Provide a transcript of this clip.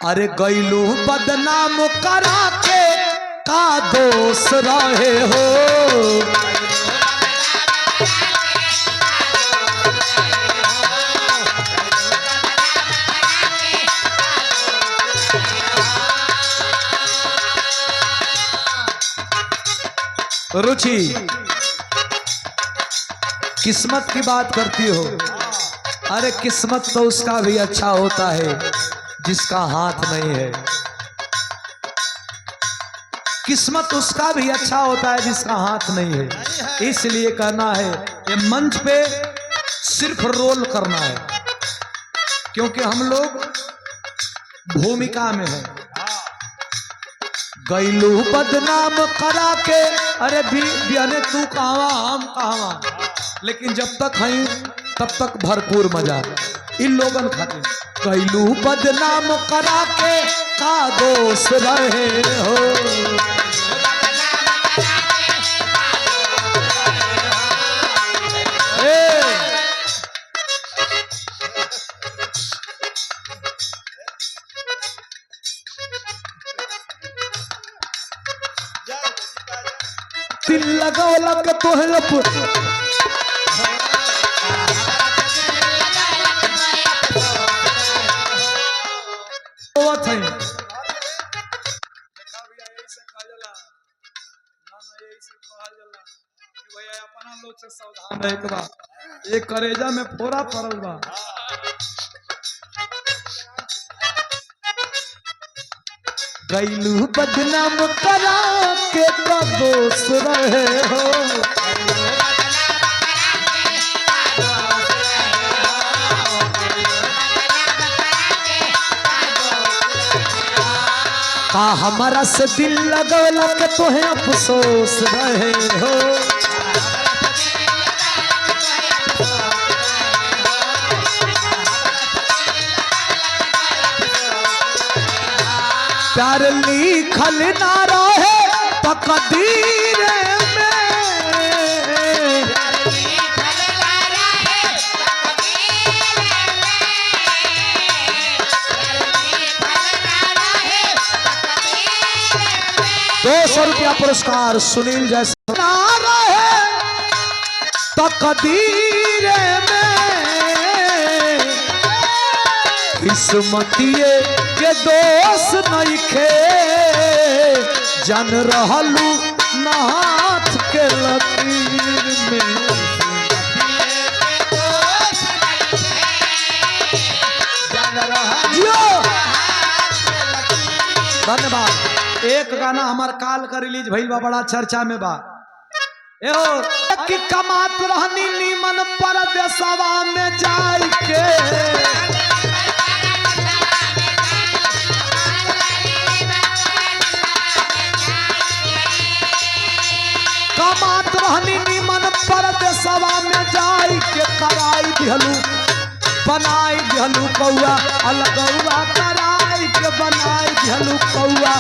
अरे गैलू बदनाम करा के का दोष रहे हो। रुचि किस्मत की बात करती हो। अरे किस्मत तो उसका भी अच्छा होता है जिसका हाथ नहीं है। किस्मत उसका भी अच्छा होता है जिसका हाथ नहीं है। इसलिए कहना है ये मंच पे सिर्फ रोल करना है, क्योंकि हम लोग भूमिका में हैं। गैलू बदनाम करा के, अरे बियाने तू कहवा हम कहवा, लेकिन जब तक हैं तब तक भरपूर मजा इन लोगन खातिर। गैलू बदनाम करा के का दोष रहे हो। दिल लगाओ लग तो है एक करेजा में फोड़ा पड़ल बा। गैलू बदनाम करा के का दोष रहे हो। का हमारा से दिल लगौला के तोहे अफसोस रहे हो। प्यार लिखल ना रहे तकदीर में, ₹200 पुरस्कार सुनील जैसा। ना रहे तकदीर में किस्मतिए के दोष नहीं खे, जन रहलू न हाथ के लकीर में। धन्यवाद। एक गाना हमार काल का रिलीज भइल बा, बड़ा चर्चा में बा। एहो कि कमात रहनी नीमन परदेसवा में जाई के, कमात रहनी नीमन परदेसवा में जाई के, कराई दिहलू बनाई दिहलू कौआ अलगौआ, कराई के बनाई दिहलू कौआ।